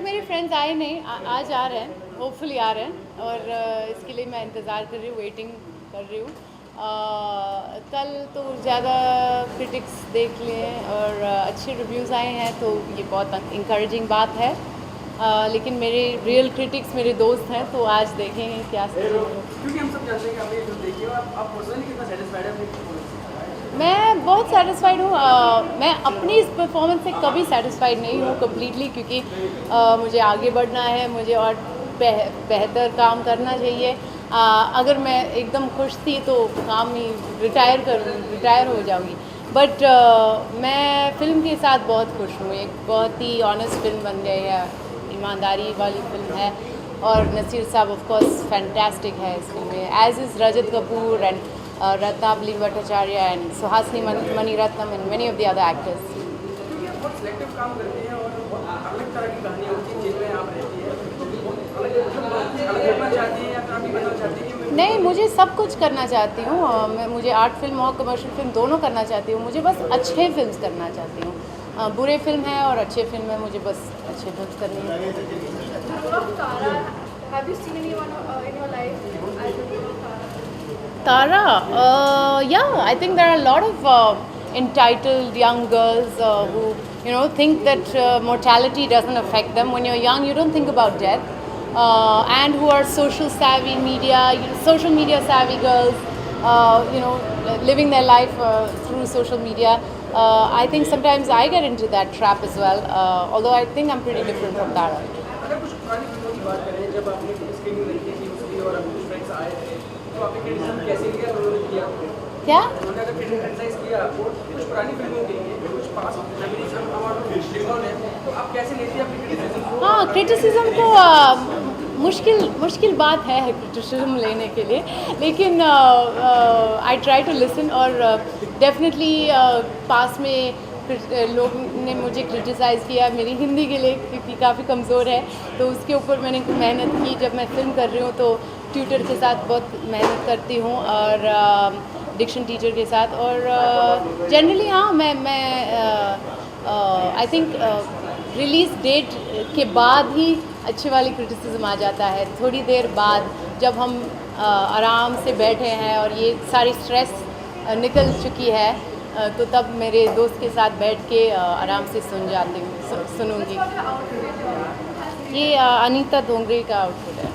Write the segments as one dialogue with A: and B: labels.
A: मेरे फ्रेंड्स आए नहीं, आज आ रहे हैं, होपफुली आ रहे हैं और इसके लिए मैं इंतज़ार कर रही हूँ, वेटिंग कर रही हूँ। कल तो ज़्यादा क्रिटिक्स देख लिए और अच्छे रिव्यूज़ आए हैं, तो ये बहुत इंकरेजिंग बात है। लेकिन मेरे रियल क्रिटिक्स मेरे दोस्त हैं, तो आज देखेंगे क्या
B: क्योंकि हम सब जानते हैं कि आपने जो देखी हो आप पर्सनली कितना सेटिस्फाइड है अपनी परफॉर्मेंस से?
A: मैं बहुत सेटिस्फाइड हूँ। मैं अपनी इस परफॉर्मेंस से कभी सेटिस्फाइड नहीं हूँ कम्प्लीटली, क्योंकि मुझे आगे बढ़ना है, मुझे और बेहतर काम करना चाहिए। अगर मैं एकदम खुश थी तो काम ही रिटायर हो जाऊँगी। बट मैं फ़िल्म के साथ बहुत खुश हूँ। एक बहुत ही ऑनेस्ट फिल्म बन गई है, ईमानदारी वाली फिल्म है और नसीर साहब ऑफ कोर्स फैंटास्टिक है इस फिल्म में, as is Rajat Kapoor and Ratnabali Bhattacharya and Suhasini Maniratnam and many of the other actors.
B: क्योंकि आप बहुत सिलेक्टिव काम करते हैं और बहुत अलग तरह की कहानियाँ होती हैं जिनमें आप रहती हैं, तो अलग करना चाहती हैं या फिर आप भी करना चाहती हैं?
A: नहीं, मुझे सब कुछ करना चाहती हूँ। मुझे आर्ट फिल्म और कमर्शियल फिल्म दोनों करना चाहती हूँ। मुझे बस अच्छे फिल्म्स करना चाहती हूँ। बुरे फिल्म है और अच्छे फिल्म है, मुझे बस अच्छे फिल्म्स करनी है।
C: Have you seen anyone in your life as a role of Tara?
A: Tara, yeah, I think there are a lot of entitled young girls who, think that mortality doesn't affect them. When you're young, you don't think about death, and who are social savvy, social media savvy girls, living their life through social media. I think sometimes I get into that trap as well, although I think I'm pretty different from Tara.
B: अगर कुछ पुरानी फिल्मों की बात करें, जब आपने screening देखी थी उसकी और आपके फ्रेंड्स आए थे, तो आपने क्रिटिसिज्म कैसे लिया और उन्होंने किया आपको?
A: क्या?
B: उन्होंने अगर क्रिटिसाइज किया आपको कुछ पुरानी फिल्मों के लिए, कुछ पास मेमोरीज हम है, तो आप कैसे लेती हैं अपनी क्रिटिसिज्म को?
A: हाँ, क्रिटिसिज्म तो मुश्किल बात है क्रिटिसिज्म लेने के लिए, लेकिन आई ट्राई टू लिसन और डेफिनेटली पास में लोग ने मुझे क्रिटिसाइज़ किया मेरी हिंदी के लिए, क्योंकि काफ़ी कमज़ोर है, तो उसके ऊपर मैंने मेहनत की। जब मैं फ़िल्म कर रही हूँ तो ट्यूटर के साथ बहुत मेहनत करती हूँ और डिक्शन टीचर के साथ, और जनरली हाँ, मैं आई थिंक रिलीज़ डेट के बाद ही अच्छे वाली क्रिटिसिज्म आ जाता है। थोड़ी देर बाद जब हम आराम से बैठे हैं और ये सारी स्ट्रेस निकल चुकी है, तो तब मेरे दोस्त के साथ बैठ के आराम से सुनूंगी। ये अनीता डोंगरे का आउटफिट है।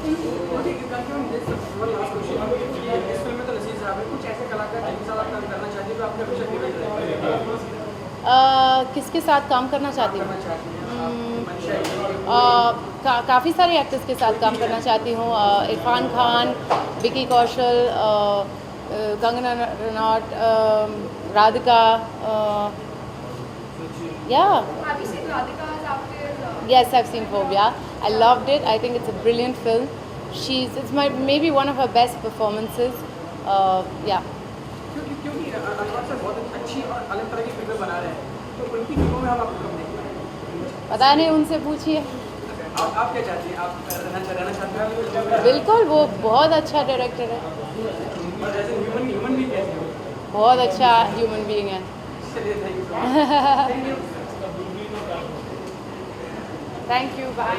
A: किसके साथ काम करना चाहती हूँ? काफ़ी सारे एक्टर्स के साथ काम करना चाहती हूँ। Irfan Khan, Vicky Kaushal, Kangana Ranaut, Radhika. Yeah.
C: Have you seen Radhika's after?
A: Yes, I've seen Phobia. I loved it. I think it's a brilliant film. It's maybe one of her best performances. Yeah.
B: क्योंकि अनुराग सर बहुत अच्छी और अलग तरह की फिल्में बना रहे हैं, तो उनकी फिल्मों में हम आपको कब देख पाएंगे?
A: पता नहीं, उनसे पूछिए।
B: आप क्या चाहती हैं? आप रहना चाहते हैं?
A: बिल्कुल, वो बहुत अच्छा डायरेक्टर है,
B: और एज ए ह्यूमन भी कैसे हो?
A: बहुत अच्छा ह्यूमन बीइंग है।
B: चलिए, thank you.
A: Thank you, bye.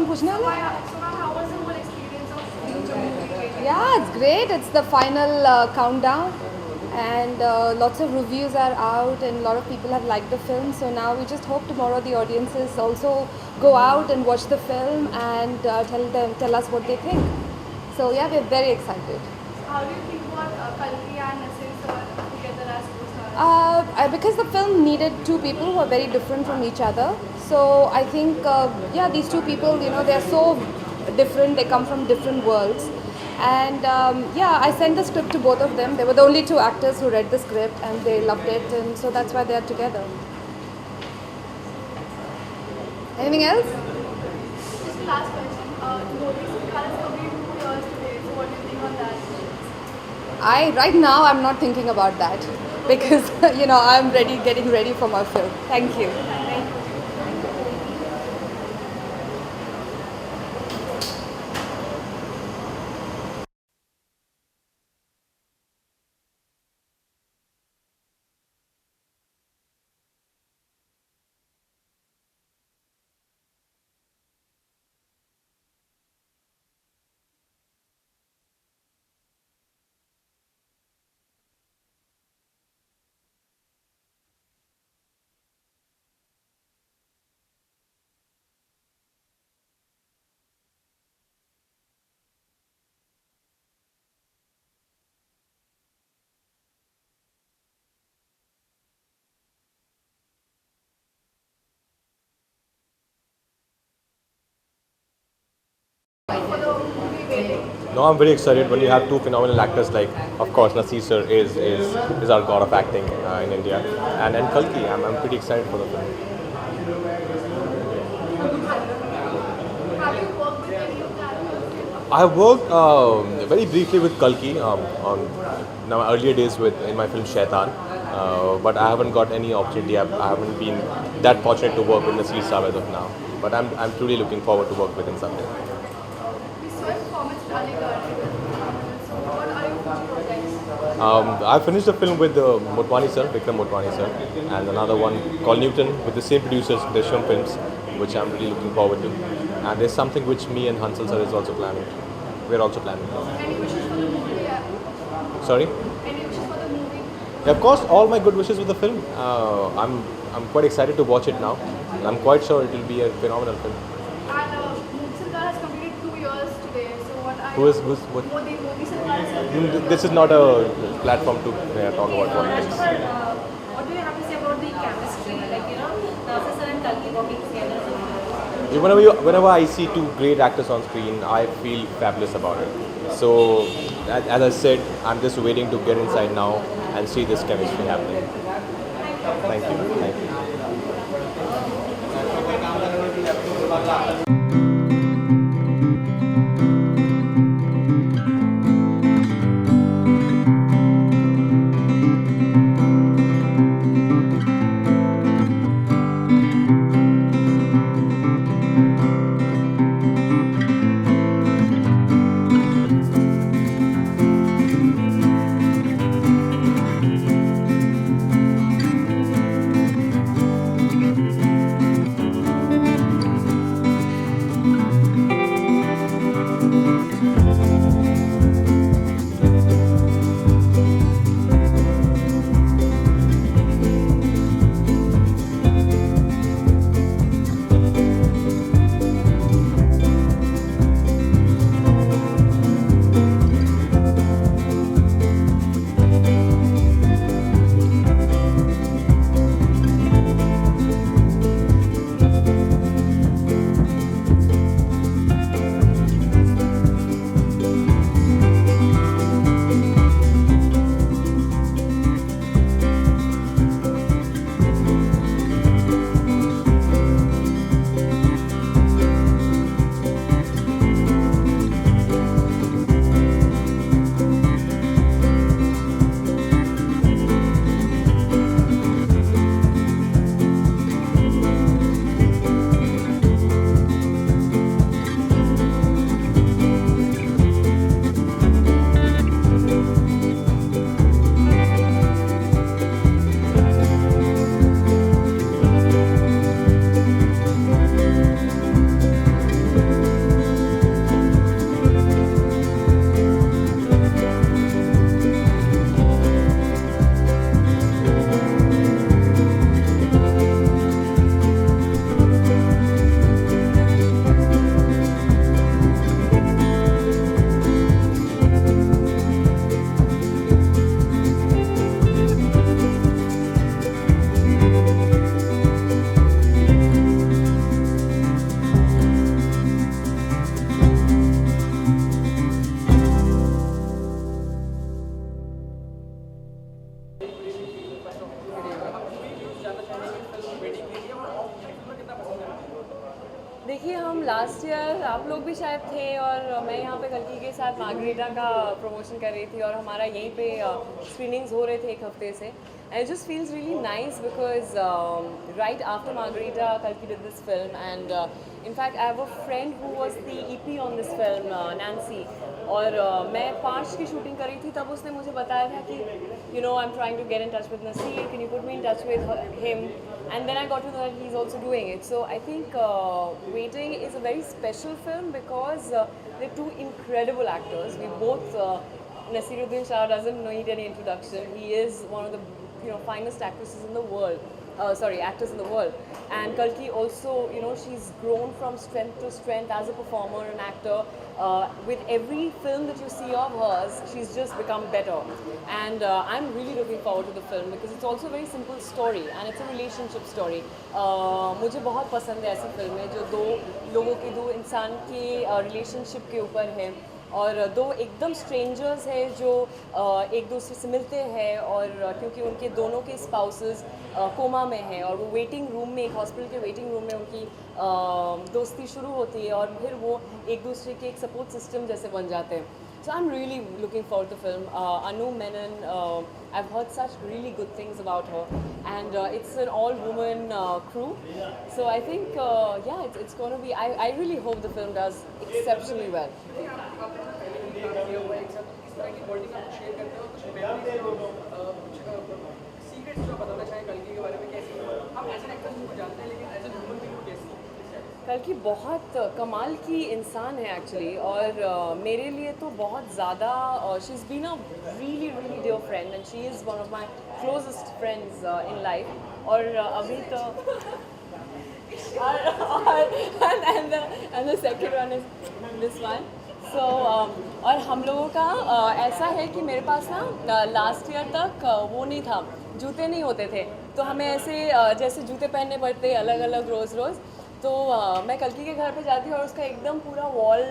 A: पूछना है?
C: How was the whole experience of being Jammu created?
D: Yeah, it's great. It's the final countdown, and lots of reviews are out, and a lot of people have liked the film. So now we just hope tomorrow the audiences also go out and watch the film and tell us what they think. So yeah, we're very excited.
C: How do you think about Kalki and Nasir sir together as co-stars?
D: Because the film needed two people who are very different from each other. So I think, these two people, they're so different. They come from different worlds. And I sent the script to both of them. They were the only two actors who read the script and they loved it. And so that's why they are together. Anything else?
C: Just last question. Nobody's car is completed 2 years today. So on that?
D: Right now I'm not thinking about that because I'm getting ready for my film. Thank you.
E: No, I'm very excited when you have two phenomenal actors like, of course, Nasir sir is our god of acting in India, and Kalki. I'm pretty excited for the film.
C: Have you worked with any of the actors?
E: I have worked very briefly with Kalki on my earlier days in my film Shaitan, but I haven't got any opportunity. I haven't been that fortunate to work with Nasir Saab as of now. But I'm truly looking forward to work with him someday.
C: We saw your performance in Aligarh. So what are your future projects?
E: I finished the film with Motwani sir, Vikram Motwani sir, and another one called Newton with the same producers, Desham Films, which I'm really looking forward to. And there's something which me and Hansal sir is also planning. We're also planning.
C: Any wishes for the movie? Yeah.
E: Sorry?
C: Any wishes for the movie?
E: Yeah, of course, all my good wishes with the film. I'm quite excited to watch it now. I'm quite sure it will be a phenomenal film.
C: And Modi Sarkar has completed 2 years today. So what are
E: Who's what?
C: Modi Sarkar has completed
E: This is not a platform to talk about politics.
F: What do you have to say about the chemistry, Nasir sir and Kalki working together?
E: Whenever I see two great actors on screen, I feel fabulous about it. So, as I said, I'm just waiting to get inside now and see this chemistry happening. Thank you. Thank you.
G: देखिए हम last year आप लोग भी शायद थे और मैं यहाँ पे कल्कि के साथ मार्गरीटा का प्रमोशन कर रही थी और हमारा यहीं पे स्क्रीनिंग्स हो रहे थे एक हफ्ते से and it just feels really nice because right after Margarita कल्कि did this film and in fact I have a friend who was the EP on this film Nancy और मैं 5 की शूटिंग कर रही थी तब उसने मुझे बताया था कि I'm trying to get in touch with Nasir, can you put me in touch with him, and then I got to know that he's also doing it. So I think Waiting is a very special film because they're two incredible actors. We both Nasiruddin Shah doesn't need any introduction. He is one of the finest actresses in the world. Actors in the world. And Kalki also, she's grown from strength to strength as a performer and actor. With every film that you see of hers, she's just become better. And I'm really looking forward to the film because it's also a very simple story and it's a relationship story. मुझे बहुत पसंद है ऐसी फिल्में जो दो लोगों के, दो इंसान के रिलेशनशिप के ऊपर है और दो एकदम स्ट्रेंजर्स हैं जो एक दूसरे से मिलते हैं और क्योंकि उनके दोनों के स्पाउसेस कोमा में हैं और वो वेटिंग रूम में, एक हॉस्पिटल के वेटिंग रूम में उनकी दोस्ती शुरू होती है और फिर वो एक दूसरे के एक सपोर्ट सिस्टम जैसे बन जाते हैं. So I'm really looking forward to the film. Anu Menon, I've heard such really good things about her, and it's an all-woman crew. So I think, it's going to be. I really hope the film does exceptionally well.
B: इस तरह की wording आप share करते हो कुछ memories कुछ secrets जो बताना चाहें कल्कि के बारे में कैसी आप एज एन एक्टर को जानते हैं लेकिन एज एन ह्यूमन बीइंग को कैसी.
G: कल्कि बहुत कमाल की इंसान है एक्चुअली और मेरे लिए तो बहुत ज़्यादा she is been a really really dear friend and she is one of my closest friends in life और अभी तो and the second one is this one. So और हम लोगों का ऐसा है कि मेरे पास ना लास्ट ईयर तक वो नहीं था, जूते नहीं होते थे तो हमें ऐसे जैसे जूते पहनने पड़ते अलग अलग रोज़ रोज़. तो मैं कल्कि के घर पे जाती हूँ और उसका एकदम पूरा वॉल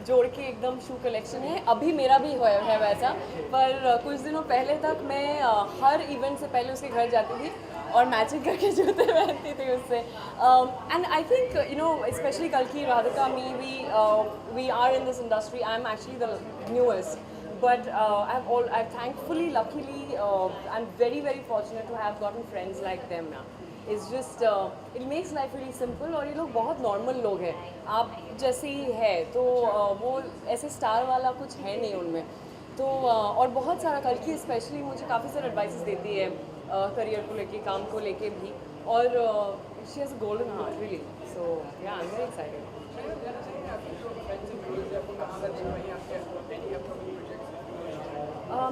G: जोड़ के एकदम शू कलेक्शन है. अभी मेरा भी है वैसा, पर कुछ दिनों पहले तक मैं हर इवेंट से पहले उसके घर जाती थी और मैचिंग करके जूते पहनती थी उससे. एंड आई थिंक स्पेशली कल्कि, Radhika, we are in this industry. I'm actually the newest. But I've thankfully, luckily, I'm very, very fortunate to have gotten friends like them now. It's just, it makes life really simple और ये लोग बहुत normal लोग हैं, आप जैसे ही है तो वो ऐसे स्टार वाला कुछ है नहीं उनमें. तो और बहुत सारा कल्कि स्पेशली मुझे काफ़ी सारे एडवाइसेस देती है करियर को लेके, काम को लेके भी और she has a golden heart really. So yeah I am very excited.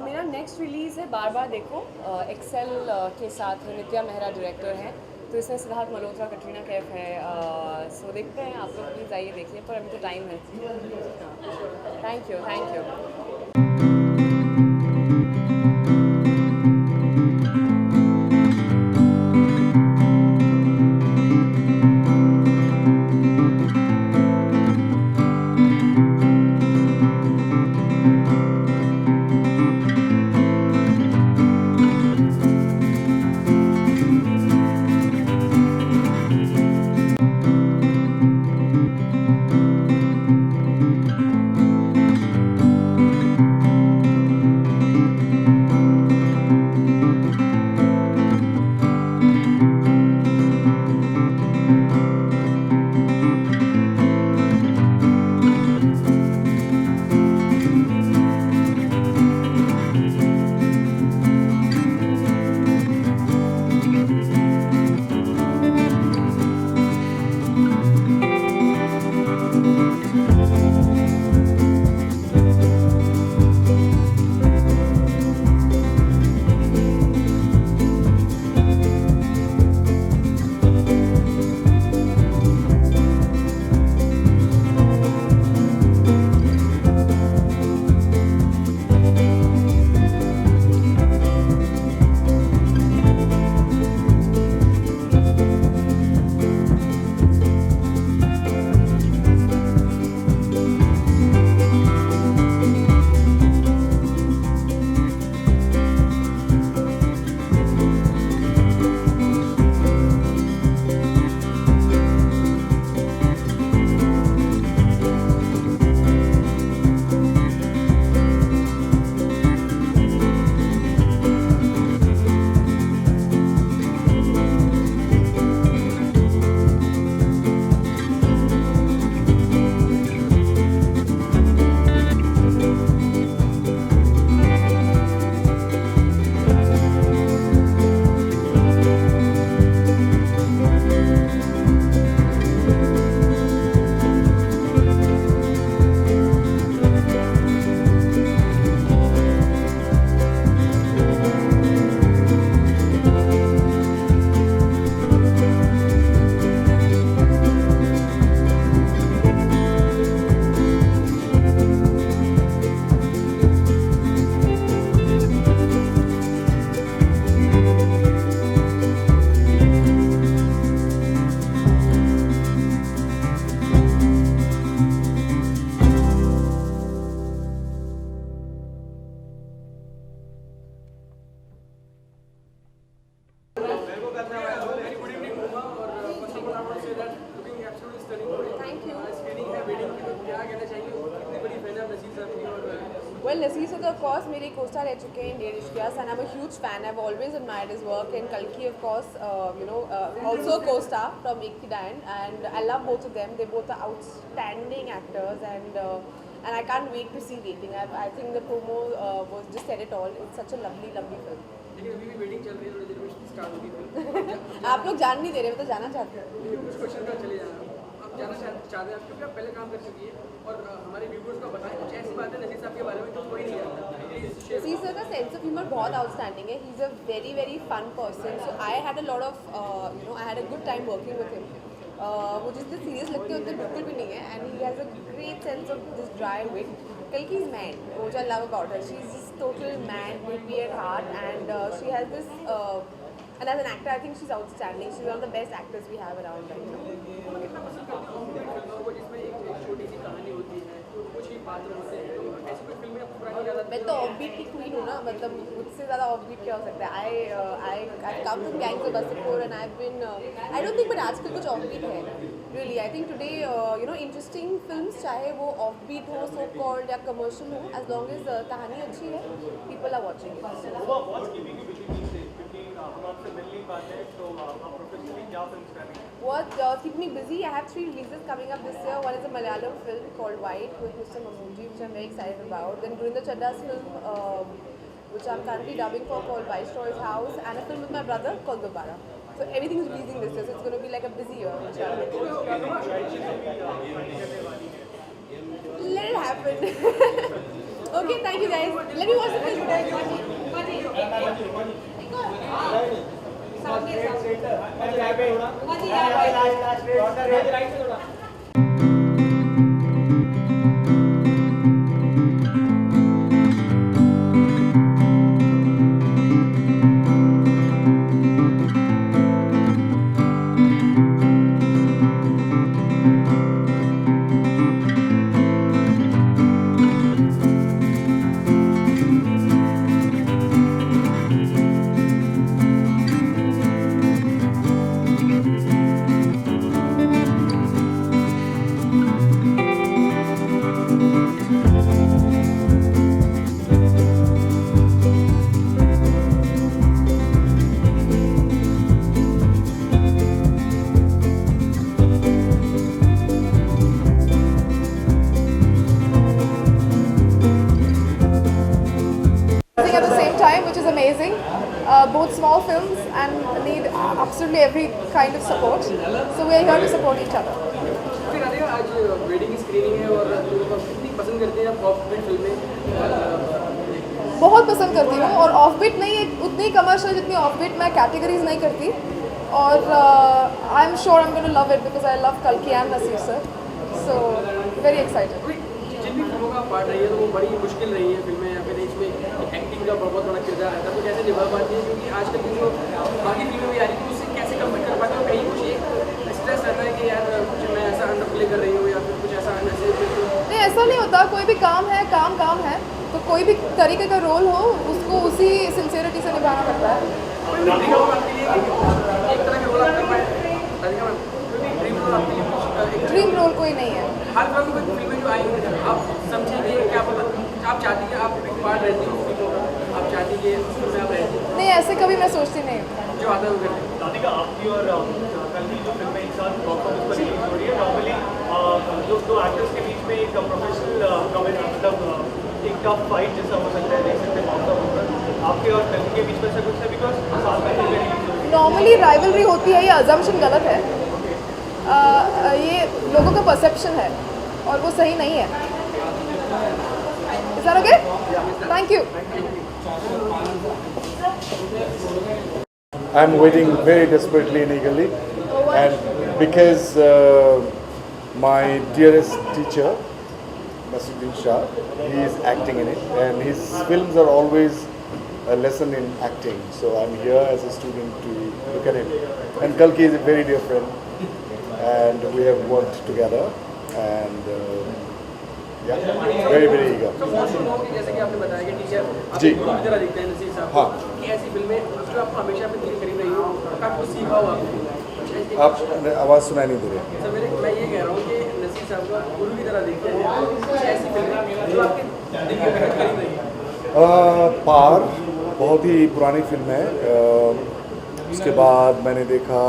G: मेरा नेक्स्ट रिलीज़ है बार बार देखो, एक्सेल के साथ नित्या मेहरा डायरेक्टर हैं, तो इसमें सिद्धार्थ मल्होत्रा, कटरीना कैफ है. सो देखते हैं, आप लोग प्लीज़ आइए देखिए, पर अभी तो टाइम है. Thank you.
D: Thank you.
B: Screening है वेडिंग की, तो क्या कहना चाहिए? कितनी बड़ी फैन है नसीर साहब की? और
D: Well, Naseer sir, of course, मेरे co-star रह चुके हैं in Dear Ishqiyas, and I'm a huge fan. I've always admired his work. And Kalki, of course, also a co-star from Ek Thi Dayan, and I love both of them. They both are outstanding actors, and I can't wait to see Waiting. I think the promo was just said it all. It's such a lovely, lovely film.
B: लेकिन अभी भी wedding चल रही है, थोड़ी देर में start होगी film.
D: आप लोग जान नहीं दे रहे, मैं तो जाना चाहती हूँ.
B: कुछ क्वेश्चन का चले जाना, आप जाना चाहते हैं आप, क्योंकि आप पहले काम कर चुकी है, और हमारे व्यूवर्स को बताएं कुछ ऐसी बातें नसीर साहब के बारे में जो कोई नहीं जानता। Please share.
D: Naseer sir का sense of humor बहुत outstanding है. He's a very, very fun person. So I had a lot of, I had a good time working with him. वो जितने सीरियस लगते होते बिल्कुल भी नहीं है, and he has a great sense of this dry wit. Kalki is mad, which I love about her. She's this total mad, hippie at heart, and she has this. And as an actor, I think she's outstanding. She's one of the best actors we have around right now.
B: मैं कितना पसंद करती हूँ फिल्मों को जिसमें एक छोटी सी कहानी होती है, कुछ ही पात्र होते हैं, तो ऐसी कोई फिल्में आपको पुरानी याद आती
D: मैं तो ऑफबीट की क्वीन हूँ ना, मतलब मुझसे ज़्यादा ऑफबीट क्या हो सकता है. I come from gangs of Wasseypur, and I've been I don't think, but आजकल कुछ ऑफबीट है. Really, I think today interesting films, चाहे वो ऑफबीट हो, so called, या कमर्शियल हो, as long as कहानी अच्छी है, people are watching it. What keep me busy? I have 3 releases coming up this year. One is a Malayalam film called White with Mr. Mammootty, which I'm very excited about. Then Gurinder Chadda's film, which I'm currently dubbing for, called Viceroy's House, and a film with my brother called Dobara. So everything is releasing this year, so it's going to be like a busy year. Let it happen. Okay, thank you guys. Let me watch the film. At the same time, which is amazing. Both small films and need absolutely every kind of support. So we are here to support each other.
B: फिर राधिका, आज wedding की screening है, और कितनी पसंद करते हैं आप ऑफबीट फिल्में?
D: बहुत पसंद करती हूँ, और ऑफबीट नहीं, उतनी कमर्शियल जितनी ऑफबीट मैं कैटेगरीज नहीं करती. और I am sure I am going to love it because I love कल्की and Naseer sir. So very excited.
B: जिन भी फिल्मों का पार्ट रही है, तो वो बड़ी मुश्किल रही है फिल्में, या फिर इसमें एक्टिंग का बहुत बड़ा किरदार रहता है, तो कैसे निभा पाती है? क्योंकि आजकल की जो बाकी फिल्में भी आ रही है, तो उससे कैसे कम्पीट कर पाते हो? कहीं कुछ एक स्ट्रेस रहता है कि यार कुछ मैं ऐसा अंडर प्ले कर रही हूँ, या फिर कुछ ऐसा
D: नहीं, ऐसा नहीं होता. कोई भी काम है, काम है, तो कोई भी तरीके का रोल हो, उसको उसी सिंसियरिटी से निभाना पड़ता है.
B: एक तरह का रोल आप कर पाए राधिका मैम? ड्रीम रोल आपके लिए?
D: ड्रीम रोल कोई नहीं है.
B: हर फिल्में जो आई हैं, आप समझेंगे क्या पता, आप चाहती हैं, आप एक पार्ट रहती हो फिल्मों का, आप चाहती है उसमें आप रहती हैं?
D: नहीं, ऐसे कभी मैं सोचती नहीं.
B: जो आता है वो करते हैं.
H: राधिका, आपकी और कल्की जो फिल्में एक साथ बॉक्स ऑफिस पर रिलीज हो रही है, नॉर्मली जो दो एक्टर्स के बीच में एक प्रोफेशनल कॉमेडी, मतलब एक टफ फाइट जैसा हो सकता है, देख सकते हैं बॉक्स ऑफिस पर. आपके और कल्की के बीच में ऐसा कुछ है? बिकॉज साथ में फिल्में रिलीज हो रही है.
D: नॉर्मली राइवलरी होती है, ये अजम्पशन गलत है. ये लोगों का परसेप्शन है, और वो सही नहीं है. Is that okay? Thank you.
I: I'm waiting very desperately and eagerly, and because my dearest teacher, Nasiruddin Shah, he is acting in it, and his films are always a lesson in acting. So I'm here as a student to look at him. And Kalki is a very dear friend, and we have worked together, and yeah, very very eager.
B: तो most लोगों की, जैसे कि आपने बताया कि teacher
I: जी
B: आपको की तरह दिखते हैं नसीर साहब,
I: हाँ.
B: कि ऐसी फिल्में जो आपको हमेशा अपने दिल करीब रही हो, आपको सीखा हो आपको?
I: आप आवाज़ सुनाई नहीं दे रही.
B: सर मैं ये कह रहा हूँ कि नसीर सर को गुरु की तरह देखते हैं, कुछ ऐसी फिल्में जो आपके दिल के बेहद करीब रही है?
I: पार बहुत ही पुरानी फिल्म है। उसके बाद मैंने देखा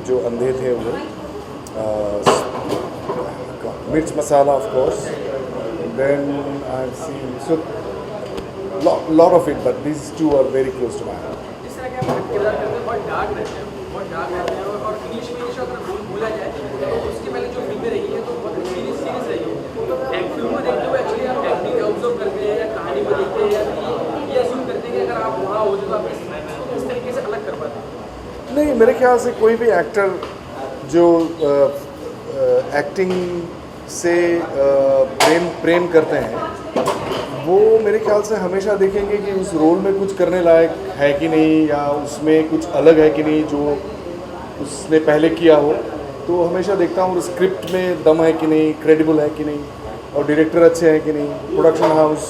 I: जो अंधे थे वो, Mirch Masala of course, then I have seen so lot of it, but these two are very close to my heart.
B: जिस तरह के आप किरदार करते हैं बहुत डार्क रहते हैं, बहुत डार्क रहते हैं, और इंग्लिश में इंग्लिश अगर बोला जाए तो उसके पहले जो फिल्में रही है तो बहुत सीरियस रही है। तो फिल्म को देखते हुए एक्चुअली आप एक्टिंग ऑब्जर्व करते हैं या कहानी को देखते हैं या ये असूम करते हैं कि अगर आप वहाँ होते तो आप इस तरीके से अलग कर पाते हैं?
I: नहीं, मेरे ख्याल से कोई भी एक्टर जो एक्टिंग से प्रेम करते हैं वो मेरे ख्याल से हमेशा देखेंगे कि उस रोल में कुछ करने लायक है कि नहीं, या उसमें कुछ अलग है कि नहीं जो उसने पहले किया हो। तो हमेशा देखता हूँ स्क्रिप्ट में दम है कि नहीं, क्रेडिबल है कि नहीं, और डायरेक्टर अच्छे हैं कि नहीं, प्रोडक्शन हाउस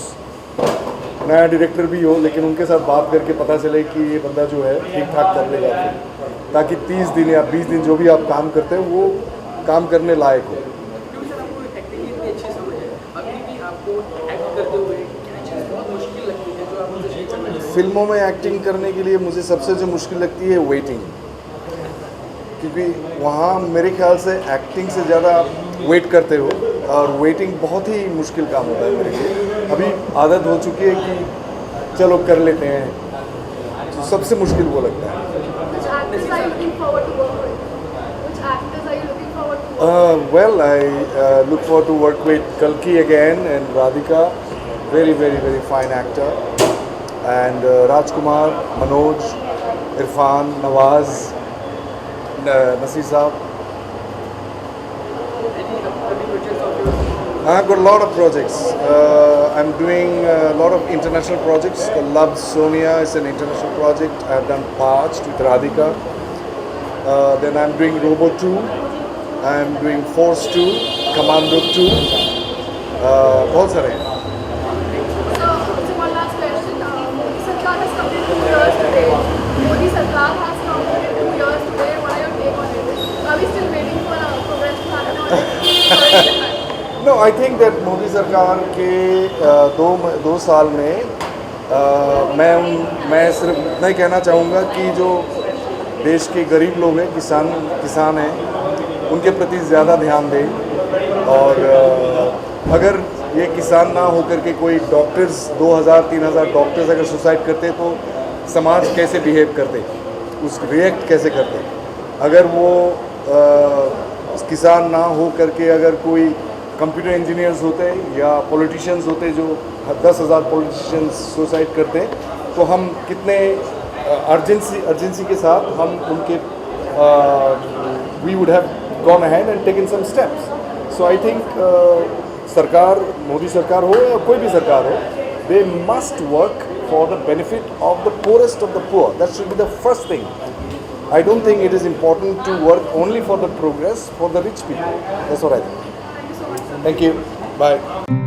I: नया डायरेक्टर भी हो लेकिन उनके साथ बात करके पता चले कि ये बंदा जो है ठीक ठाक कर लेगा फिर, ताकि 30 दिन या 20 दिन जो भी आप काम करते हैं वो काम करने लायक हो।
B: क्योंकि सर आपको एक्टिंग की इतनी अच्छी समझ है, अभी भी आपको एक्ट करते हुए क्या चीज़ बहुत मुश्किल लगती है जो आप मुझे शेयर करना चाहेंगे?
I: फिल्मों में एक्टिंग करने के लिए मुझे सबसे जो मुश्किल लगती है वेटिंग, क्योंकि वहाँ मेरे ख्याल से एक्टिंग से ज़्यादा वेट करते हो, और वेटिंग बहुत ही मुश्किल काम होता है मेरे लिए। अभी आदत हो चुकी है कि चलो कर लेते हैं, तो सबसे मुश्किल वो लगता है।
C: Which actors are you looking forward to work with? Which actors are you looking forward to work with?
I: Well, I look forward to work with Kalki again and Radhika, very, very, very fine actor, and Rajkumar, Manoj, Irfan, Nawaz, Nasir Saab. I've got a lot of projects. I'm doing a lot of international projects. Love Sonia is an international project. I've done Parched with Radhika. Then I'm doing Robo 2. I'm doing Force 2, Commando 2. बहुत सारे हैं.
C: So one last question. Modi Sarkar has completed 2 years today. Modi Sarkar has completed 2 years today. What are your take on it? Are we still waiting for a progress to happen on it?
I: No, I think that Modi सरकार के 2 साल में मैं सिर्फ इतना ही कहना चाहूँगा कि जो देश के गरीब लोग हैं, किसान हैं, उनके प्रति ज़्यादा ध्यान दें। और अगर ये किसान ना होकर के कोई डॉक्टर्स 2000-3000 डॉक्टर्स अगर सुसाइड करते तो समाज कैसे बिहेव करते, उस रिएक्ट कैसे करते। अगर वो किसान ना हो करके अगर कोई कंप्यूटर इंजीनियर्स होते या पॉलिटिशियंस होते जो 10,000 पॉलिटिशियंस सुसाइड करते, तो हम कितने अर्जेंसी के साथ हम उनके we would have gone ahead and taken some steps. So I think सरकार, मोदी सरकार हो या कोई भी सरकार हो, they must work for the benefit of the poorest of the poor. That should be the first thing. I don't think it is important to work only for the progress for the rich people. That's what I think. Thank you. Bye.